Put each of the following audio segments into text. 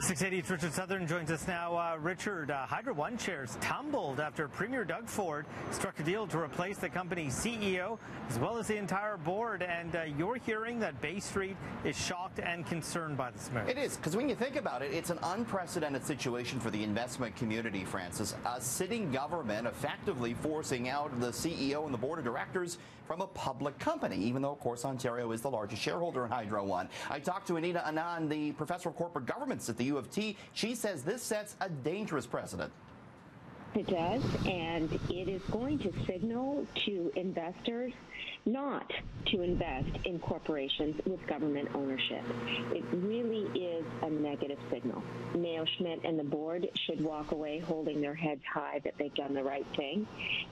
680's Richard Southern joins us now. Richard, Hydro One shares tumbled after Premier Doug Ford struck a deal to replace the company's CEO as well as the entire board. And you're hearing that Bay Street is shocked and concerned by this move. It is, because when you think about it, it's an unprecedented situation for the investment community, Francis. A sitting government effectively forcing out the CEO and the board of directors from a public company, even though, of course, Ontario is the largest shareholder in Hydro One. I talked to Anita Anand, the professor of corporate governance at the U of T. She says this sets a dangerous precedent. It does, and it is going to signal to investors not to invest in corporations with government ownership. It really is a negative signal. Mayo Schmidt and the board should walk away holding their heads high that they've done the right thing.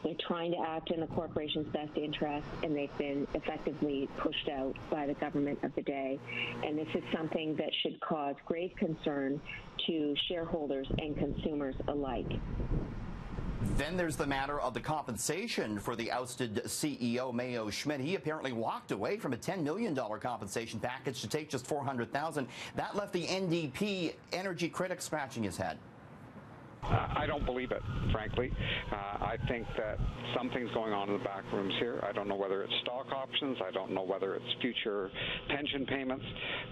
They're trying to act in the corporation's best interest, and they've been effectively pushed out by the government of the day. And this is something that should cause grave concern to shareholders and consumers alike. Then there's the matter of the compensation for the ousted CEO Mayo Schmidt. He apparently walked away from a $10 million compensation package to take just $400,000. That left the NDP energy critic scratching his head. I don't believe it, frankly. I think that something's going on in the back rooms here. I don't know whether it's stock options. I don't know whether it's future pension payments.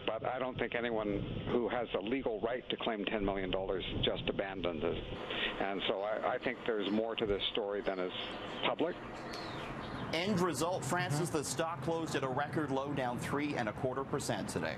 But I don't think anyone who has a legal right to claim $10 million just abandoned it. And so I think there's more to this story than is public. End result, Francis, the stock closed at a record low, down 3.25% today.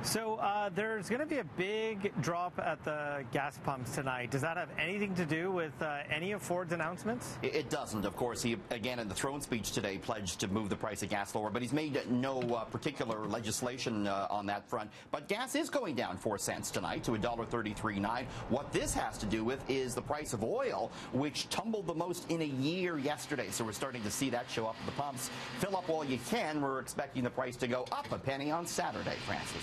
So there's going to be a big drop at the gas pumps tonight. Does that have anything to do with any of Ford's announcements? It doesn't. Of course, he, again, in the throne speech today, pledged to move the price of gas lower, but he's made no particular legislation on that front. But gas is going down 4 cents tonight to $1.33.9. What this has to do with is the price of oil, which tumbled the most in a year yesterday. So we're starting to see that show up at the pumps. Fill up while you can. We're expecting the price to go up a penny on Saturday, Francis.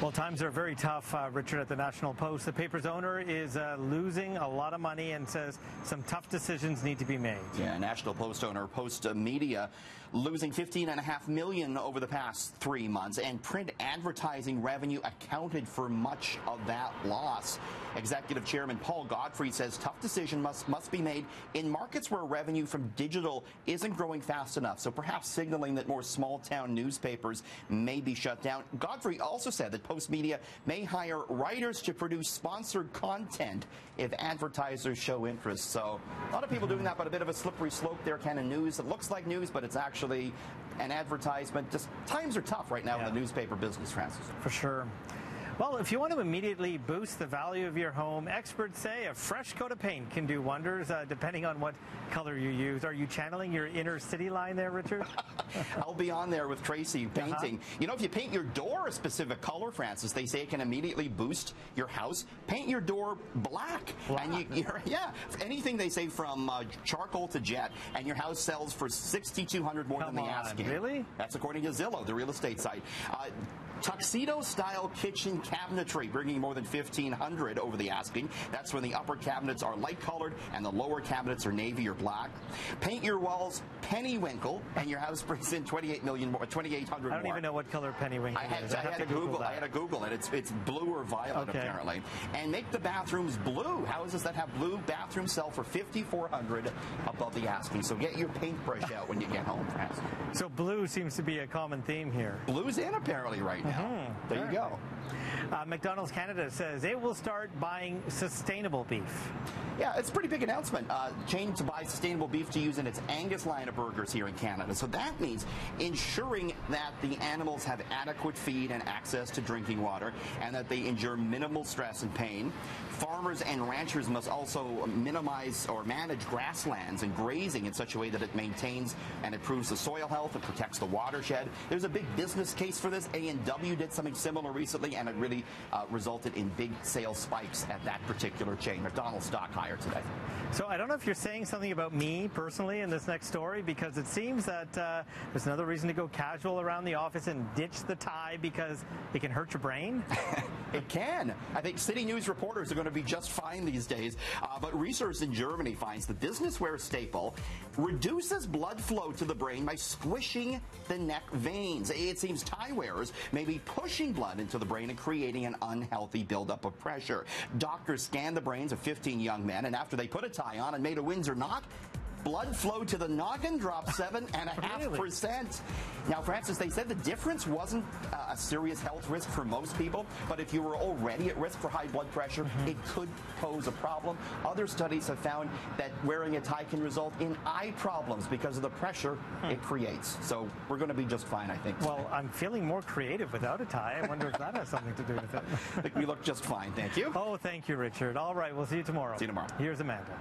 Well, times are very tough, Richard, at the National Post. The paper's owner is losing a lot of money and says some tough decisions need to be made. Yeah, National Post owner Post Media losing $15.5 million over the past 3 months, and print advertising revenue accounted for much of that loss. Executive Chairman Paul Godfrey says tough decision must be made in markets where revenue from digital isn't growing fast enough, so perhaps signaling that more small-town newspapers may be shut down. Godfrey also said that Post Media may hire writers to produce sponsored content if advertisers show interest. So a lot of people doing that, but a bit of a slippery slope there, kind of news. It looks like news, but it's actually an advertisement. Just times are tough right now in the newspaper business, Francis. For sure. Well, if you want to immediately boost the value of your home, experts say a fresh coat of paint can do wonders, depending on what color you use. Are you channeling your inner city line there, Richard? I'll be on there with Tracy painting. You know, if you paint your door a specific color, Francis, they say it can immediately boost your house. Paint your door black. And anything they say from charcoal to jet, and your house sells for $6,200 more than the asking. Really? That's according to Zillow, the real estate site. Tuxedo-style kitchen cabinetry, bringing more than $1,500 over the asking. That's when the upper cabinets are light-colored and the lower cabinets are navy or black. Paint your walls pennywinkle, and your house brings in $28,000 more. I don't even know what color pennywinkle is. I had to Google it. It's blue or violet, apparently. And make the bathrooms blue. Houses that have blue bathrooms sell for $5,400 above the asking. So get your paintbrush out when you get home, Francis. So blue seems to be a common theme here. Blue's in, apparently, right now. There you go. McDonald's Canada says it will start buying sustainable beef. Yeah, it's a pretty big announcement. Chain to buy sustainable beef to use in its Angus line of burgers here in Canada. So that means ensuring that the animals have adequate feed and access to drinking water, and that they endure minimal stress and pain. Farmers and ranchers must also minimize or manage grasslands and grazing in such a way that it maintains and improves the soil health and protects the watershed. There's a big business case for this. A&W did something similar recently, and it really resulted in big sales spikes at that particular chain. McDonald's stock higher today. So I don't know if you're saying something about me personally in this next story, because it seems that there's another reason to go casual around the office and ditch the tie because it can hurt your brain. It can. I think CityNews reporters are going to be just fine these days. But research in Germany finds the business wear staple reduces blood flow to the brain by squishing the neck veins. It seems tie wearers may be pushing blood into the brain and creating an unhealthy buildup of pressure. Doctors scanned the brains of 15 young men, and after they put a tie on and made a Windsor knock, blood flow to the noggin dropped 7.5%. Now, Francis, they said the difference wasn't a serious health risk for most people, but if you were already at risk for high blood pressure, it could pose a problem. Other studies have found that wearing a tie can result in eye problems because of the pressure it creates. So we're going to be just fine, I think. Well, I'm feeling more creative without a tie. I wonder if that has something to do with it. I think we look just fine. Thank you. Oh, thank you, Richard. All right, we'll see you tomorrow. See you tomorrow. Here's Amanda.